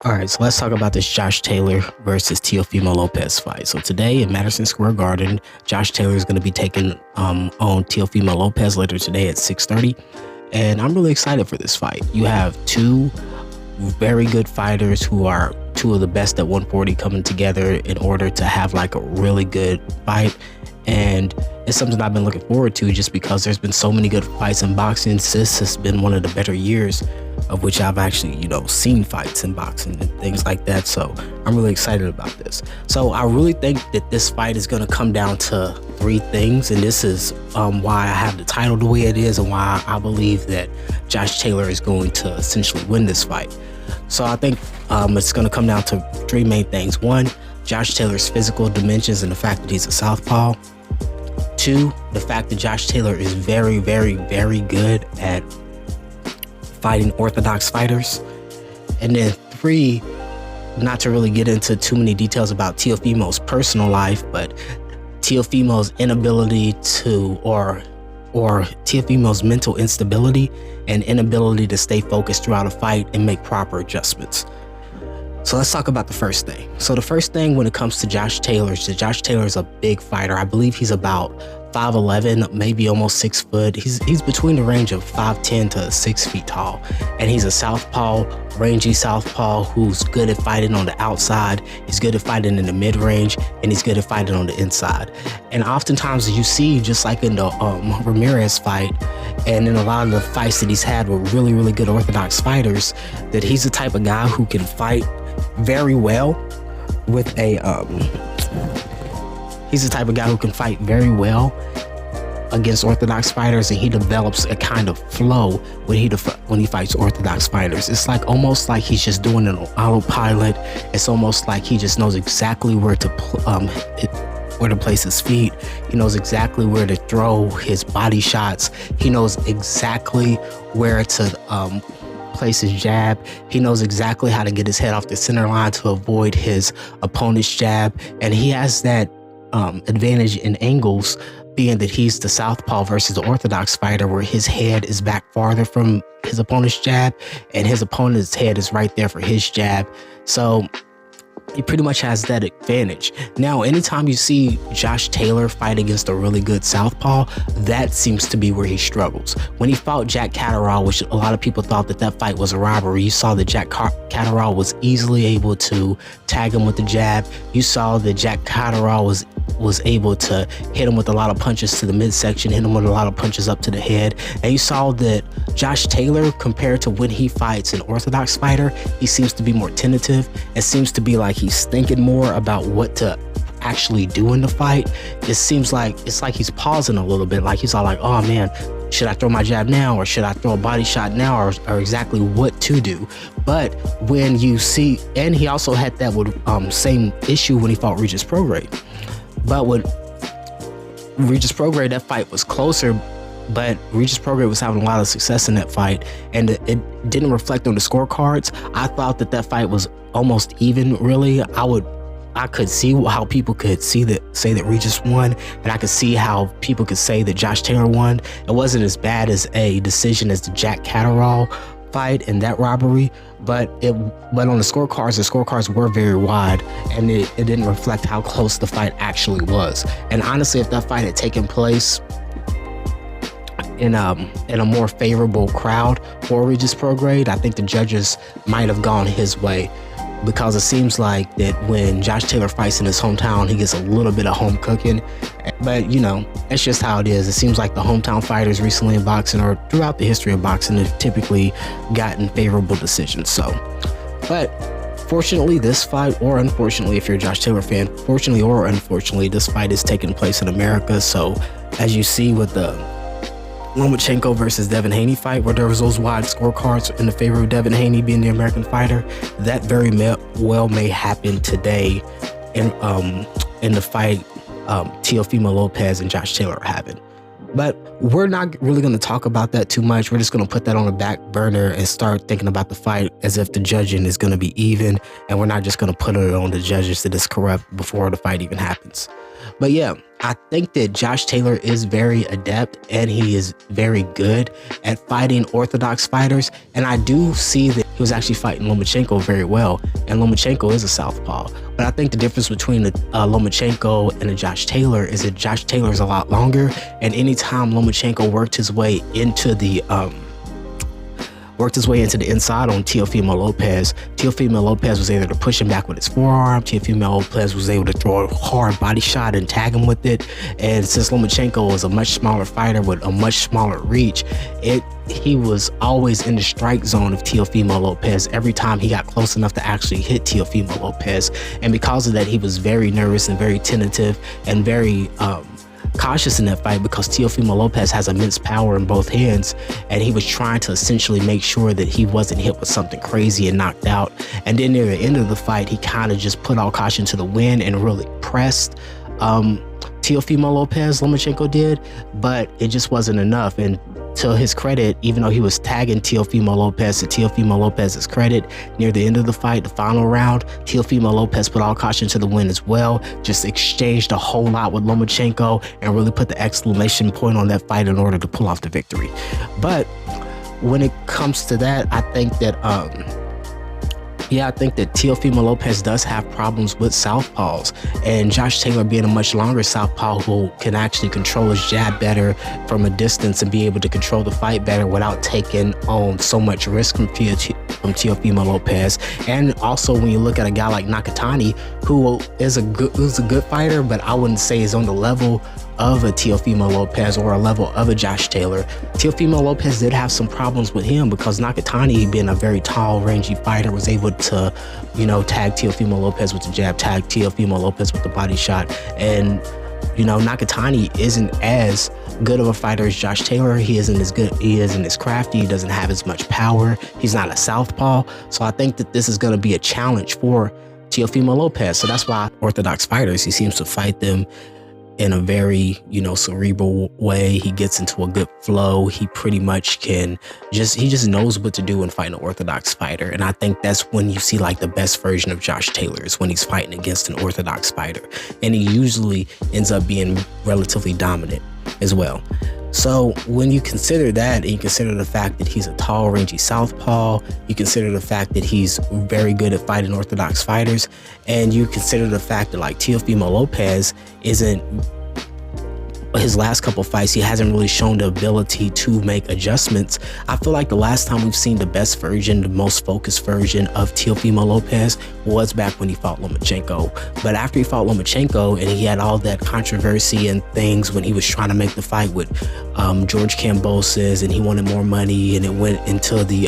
All right, so let's talk about this Josh Taylor versus Teofimo Lopez fight. So today in Madison Square Garden, Josh Taylor is going to be taking on Teofimo Lopez later today at 6:30, and I'm really excited for this fight. You have two very good fighters who are two of the best at 140 coming together in order to have like a really good fight. And it's something I've been looking forward to just because there's been so many good fights in boxing. This has been one of the better years of which I've actually, seen fights in boxing and things like that. So I'm really excited about this. So I really think that this fight is going to come down to three things. And this is why I have the title the way it is and why I believe that Josh Taylor is going to essentially win this fight. So I think it's going to come down to three main things. One, Josh Taylor's physical dimensions and the fact that he's a southpaw. Two, the fact that Josh Taylor is very, very, very good at fighting orthodox fighters. And then three, not to really get into too many details about Teofimo's personal life, but Teofimo's inability to, or Teofimo's mental instability and inability to stay focused throughout a fight and make proper adjustments. So let's talk about the first thing. So the first thing when it comes to Josh Taylor is that Josh Taylor is a big fighter. I believe he's about 5'11", maybe almost 6 foot. He's between the range of 5'10" to 6 feet tall. And he's a southpaw, rangy southpaw who's good at fighting on the outside. He's good at fighting in the mid-range, and he's good at fighting on the inside. And oftentimes you see, just like in the Ramirez fight, and in a lot of the fights that he's had with really, really good orthodox fighters, that he's the type of guy who can fight very well with a he's the type of guy who can fight very well against orthodox fighters, and he develops a kind of flow when he fights orthodox fighters. It's like almost like he's just doing an autopilot. It's almost like he just knows exactly where to place his feet. He knows exactly where to throw his body shots. He knows exactly where to place his jab. He knows exactly how to get his head off the center line to avoid his opponent's jab. And he has that advantage in angles, being that he's the southpaw versus the orthodox fighter, where his head is back farther from his opponent's jab and his opponent's head is right there for his jab. So he pretty much has that advantage. Now, anytime you see Josh Taylor fight against a really good southpaw, that seems to be where he struggles. When he fought Jack Catterall, which a lot of people thought that fight was a robbery, you saw that Jack Catterall was easily able to tag him with the jab. You saw that Jack Catterall was able to hit him with a lot of punches to the midsection, hit him with a lot of punches up to the head. And you saw that Josh Taylor, compared to when he fights an orthodox fighter, he seems to be more tentative. It seems to be like he's thinking more about what to actually do in the fight. It seems like it's like he's pausing a little bit, like he's all like, oh man, should I throw my jab now, or should I throw a body shot now, or exactly what to do. But when you see, and he also had that with same issue when he fought Regis Prograis. But with Regis Prograis, that fight was closer, but Regis Prograis was having a lot of success in that fight, and it didn't reflect on the scorecards. I thought that fight was almost even, really. I could see how people could say that Regis won, and I could see how people could say that Josh Taylor won. It wasn't as bad as a decision as the Jack Catterall fight and that robbery, but on the scorecards were very wide, and it didn't reflect how close the fight actually was. And honestly, if that fight had taken place in a more favorable crowd for Regis Prograis, I think the judges might have gone his way, because it seems like that when Josh Taylor fights in his hometown, he gets a little bit of home cooking. But that's just how it is. It seems like the hometown fighters recently in boxing, or throughout the history of boxing, have typically gotten favorable decisions. So, but fortunately, this fight, or unfortunately, if you're a Josh Taylor fan, fortunately or unfortunately, this fight is taking place in America. So as you see with the Lomachenko versus Devin Haney fight, where there was those wide scorecards in the favor of Devin Haney being the American fighter, that very well may happen today in the fight Teofimo Lopez and Josh Taylor are having. But we're not really going to talk about that too much. We're just going to put that on the back burner and start thinking about the fight as if the judging is going to be even, and we're not just going to put it on the judges that it's corrupt before the fight even happens. But yeah, I think that Josh Taylor is very adept, and he is very good at fighting orthodox fighters. And I do see that he was actually fighting Lomachenko very well, and Lomachenko is a southpaw. But I think the difference between the Lomachenko and a Josh Taylor is that Josh Taylor is a lot longer, and anytime Lomachenko worked his way into the inside on Teofimo Lopez. Teofimo Lopez was able to push him back with his forearm. Teofimo Lopez was able to throw a hard body shot and tag him with it. And since Lomachenko was a much smaller fighter with a much smaller reach, he was always in the strike zone of Teofimo Lopez every time he got close enough to actually hit Teofimo Lopez. And because of that, he was very nervous and very tentative and very cautious in that fight, because Teofimo Lopez has immense power in both hands, and he was trying to essentially make sure that he wasn't hit with something crazy and knocked out. And then near the end of the fight, he kind of just put all caution to the wind and really pressed Teofimo Lopez, Lomachenko did, but it just wasn't enough. And to his credit, even though he was tagging Teofimo Lopez, to Teofimo Lopez's credit, near the end of the fight, the final round, Teofimo Lopez put all caution to the wind as well, just exchanged a whole lot with Lomachenko and really put the exclamation point on that fight in order to pull off the victory. But when it comes to that, I think that Teofimo Lopez does have problems with southpaws, and Josh Taylor, being a much longer southpaw who can actually control his jab better from a distance and be able to control the fight better without taking on so much risk from Teofimo Lopez. And also, when you look at a guy like Nakatani, who's a good fighter, but I wouldn't say is on the level of a Teofimo Lopez or a level of a Josh Taylor. Teofimo Lopez did have some problems with him because Nakatani, being a very tall, rangy fighter, was able to, tag Teofimo Lopez with the jab, tag Teofimo Lopez with the body shot. And, Nakatani isn't as good of a fighter as Josh Taylor. He isn't as crafty. He doesn't have as much power. He's not a southpaw. So I think that this is going to be a challenge for Teofimo Lopez. So that's why orthodox fighters, he seems to fight them in a very, cerebral way. He gets into a good flow. He pretty much he just knows what to do when fighting an orthodox fighter. And I think that's when you see like the best version of Josh Taylor, is when he's fighting against an orthodox fighter. And he usually ends up being relatively dominant as well. So when you consider that, and you consider the fact that he's a tall, rangy southpaw, you consider the fact that he's very good at fighting orthodox fighters, and you consider the fact that like Teofimo Lopez isn't, his last couple fights, he hasn't really shown the ability to make adjustments. I feel like the last time we've seen the best version, the most focused version of Teofimo Lopez was back when he fought Lomachenko. But after he fought Lomachenko and he had all that controversy and things when he was trying to make the fight with George Kambosos, and he wanted more money, and it went into the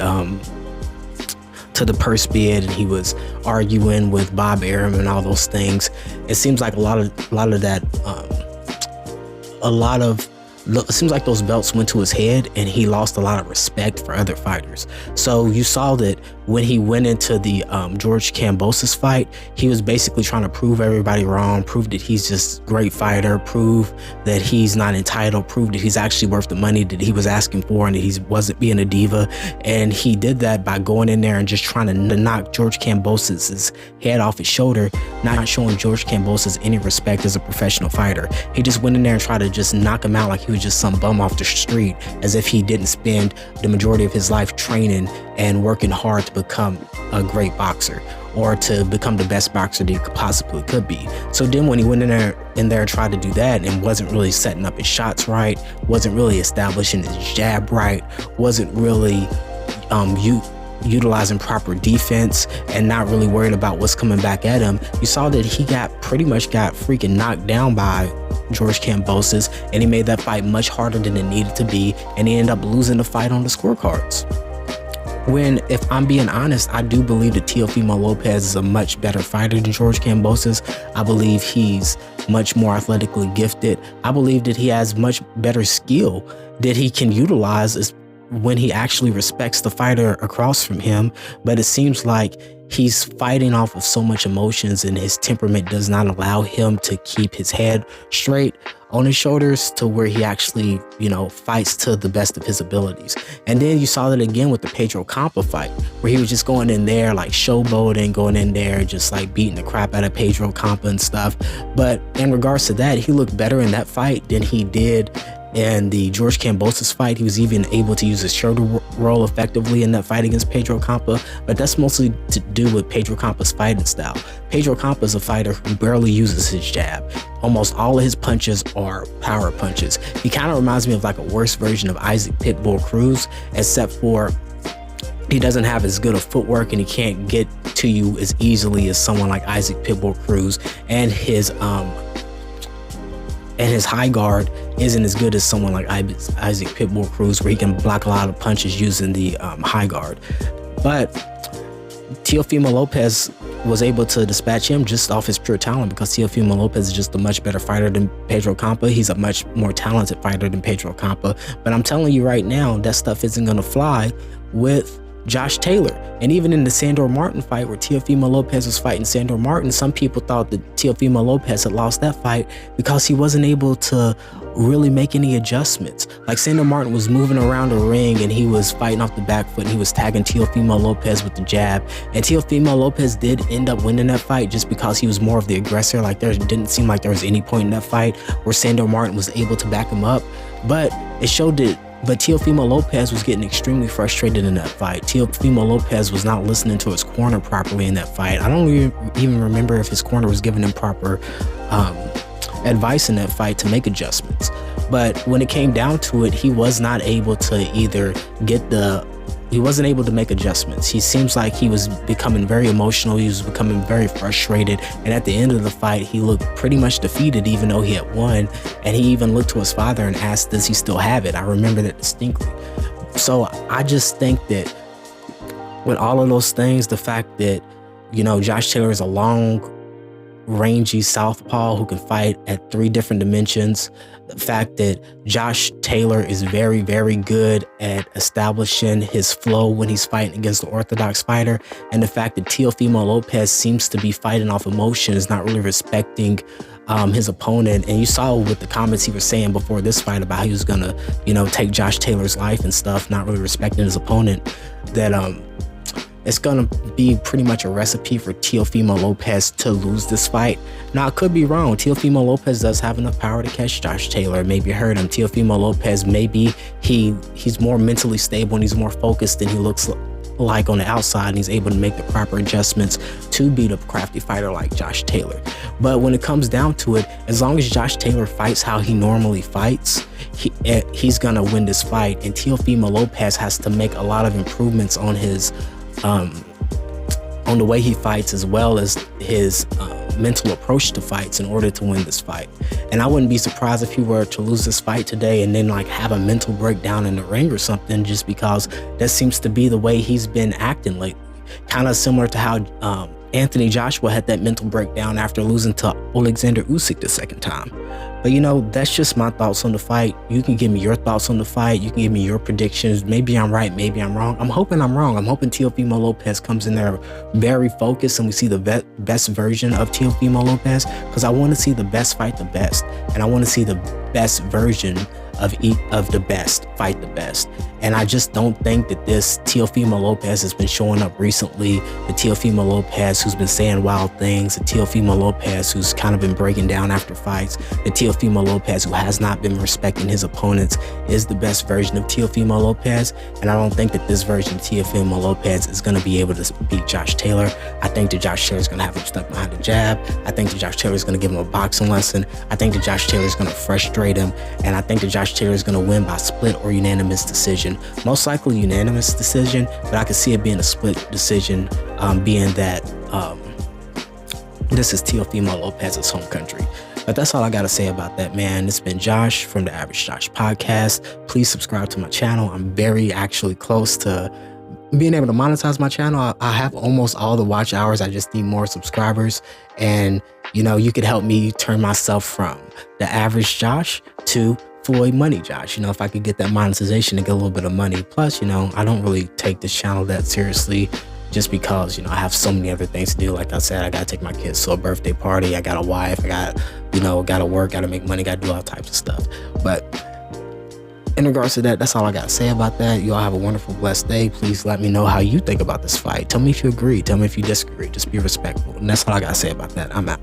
purse bid, and he was arguing with Bob Arum and all those things. It seems like it seems like those belts went to his head, and he lost a lot of respect for other fighters. So you saw that when he went into the George Kambosos fight, he was basically trying to prove everybody wrong, prove that he's just a great fighter, prove that he's not entitled, prove that he's actually worth the money that he was asking for, and that he wasn't being a diva. And he did that by going in there and just trying to knock George Kambosos' head off his shoulder, not showing George Kambosos any respect as a professional fighter. He just went in there and tried to just knock him out like he was just some bum off the street, as if he didn't spend the majority of his life training and working hard to become a great boxer, or to become the best boxer that he possibly could be. So then when he went in there and tried to do that, and wasn't really setting up his shots right, wasn't really establishing his jab right, wasn't really utilizing proper defense, and not really worried about what's coming back at him, you saw that he pretty much got freaking knocked down by George Kambosos, and he made that fight much harder than it needed to be, and he ended up losing the fight on the scorecards. When, if I'm being honest, I do believe that Teofimo Lopez is a much better fighter than George Kambosos. I believe he's much more athletically gifted. I believe that he has much better skill that he can utilize when he actually respects the fighter across from him. But it seems like he's fighting off of so much emotions, and his temperament does not allow him to keep his head straight on his shoulders to where he actually, fights to the best of his abilities. And then you saw that again with the Pedro Campa fight, where he was just going in there like showboating, going in there just like beating the crap out of Pedro Campa and stuff. But in regards to that, he looked better in that fight than he did in the George Kambosos fight. He was even able to use his shoulder roll effectively in that fight against Pedro Campa, but that's mostly to do with Pedro Campa's fighting style. Pedro Campa is a fighter who barely uses his jab. Almost all of his punches are power punches. He kind of reminds me of like a worse version of Isaac Pitbull Cruz, except for he doesn't have as good of footwork and he can't get to you as easily as someone like Isaac Pitbull Cruz, and his high guard isn't as good as someone like Isaac Pitbull Cruz, where he can block a lot of punches using the high guard. But Teofimo Lopez was able to dispatch him just off his pure talent, because Teofimo Lopez is just a much better fighter than Pedro Campa. He's a much more talented fighter than Pedro Campa. But I'm telling you right now, that stuff isn't going to fly with Josh Taylor. And even in the Sandor Martin fight, where Teofimo Lopez was fighting Sandor Martin, some people thought that Teofimo Lopez had lost that fight because he wasn't able to really make any adjustments. Like, Sandor Martin was moving around the ring and he was fighting off the back foot and he was tagging Teofimo Lopez with the jab. And Teofimo Lopez did end up winning that fight just because he was more of the aggressor. Like, there didn't seem like there was any point in that fight where Sandor Martin was able to back him up. But it showed that Teofimo Lopez was getting extremely frustrated in that fight. Teofimo Lopez was not listening to his corner properly in that fight. I don't even remember if his corner was giving him proper advice in that fight to make adjustments. But when it came down to it, he was not able to he wasn't able to make adjustments. He seems like he was becoming very emotional. He was becoming very frustrated. And at the end of the fight, he looked pretty much defeated, even though he had won. And he even looked to his father and asked, does he still have it? I remember that distinctly. So I just think that with all of those things, the fact that, Josh Taylor is a long, rangy southpaw who can fight at 3 different dimensions, the fact that Josh Taylor is very, very good at establishing his flow when he's fighting against the orthodox fighter, and the fact that Teofimo Lopez seems to be fighting off emotion, is not really respecting his opponent. And you saw with the comments he was saying before this fight about how he was gonna, take Josh Taylor's life and stuff, not really respecting his opponent, that it's gonna be pretty much a recipe for Teofimo Lopez to lose this fight. Now, I could be wrong. Teofimo Lopez does have enough power to catch Josh Taylor. Maybe hurt him. Teofimo Lopez, maybe he's more mentally stable and he's more focused than he looks like on the outside, and he's able to make the proper adjustments to beat a crafty fighter like Josh Taylor. But when it comes down to it, as long as Josh Taylor fights how he normally fights, he's gonna win this fight. And Teofimo Lopez has to make a lot of improvements on his on the way he fights, as well as his mental approach to fights, in order to win this fight. And I wouldn't be surprised if he were to lose this fight today and then have a mental breakdown in the ring or something, just because that seems to be the way he's been acting lately. Kind of similar to how Anthony Joshua had that mental breakdown after losing to Alexander Usyk the second time. But that's just my thoughts on the fight. You can give me your thoughts on the fight. You can give me your predictions. Maybe I'm right, maybe I'm wrong. I'm hoping I'm wrong. I'm hoping Teofimo Lopez comes in there very focused and we see the best version of Teofimo Lopez, because I want to see the best fight the best, and I want to see the best version of the best fight the best. And I just don't think that this Teofimo Lopez has been showing up recently. The Teofimo Lopez who's been saying wild things, the Teofimo Lopez who's kind of been breaking down after fights, the Teofimo Lopez who has not been respecting his opponents, is the best version of Teofimo Lopez. And I don't think that this version of Teofimo Lopez is going to be able to beat Josh Taylor. I think that Josh Taylor is going to have him stuck behind the jab. I think that Josh Taylor is going to give him a boxing lesson. I think that Josh Taylor is going to frustrate him. And I think that Josh Taylor is going to win by split or unanimous decision. Most likely unanimous decision, but I could see it being a split decision, being that this is Teofimo Lopez's home country. But that's all I got to say about that, man. It's been Josh from the Average Josh podcast. Please subscribe to my channel. I'm very actually close to being able to monetize my channel. I have almost all the watch hours. I just need more subscribers. And, you could help me turn myself from the Average Josh to Floyd Money Josh. If I could get that monetization to get a little bit of money. Plus, I don't really take this channel that seriously, just because, I have so many other things to do. Like I said, I got to take my kids to a birthday party. I got a wife. I got, got to work, got to make money, got to do all types of stuff. But in regards to that, that's all I got to say about that. You all have a wonderful, blessed day. Please let me know how you think about this fight. Tell me if you agree. Tell me if you disagree. Just be respectful. And that's all I got to say about that. I'm out.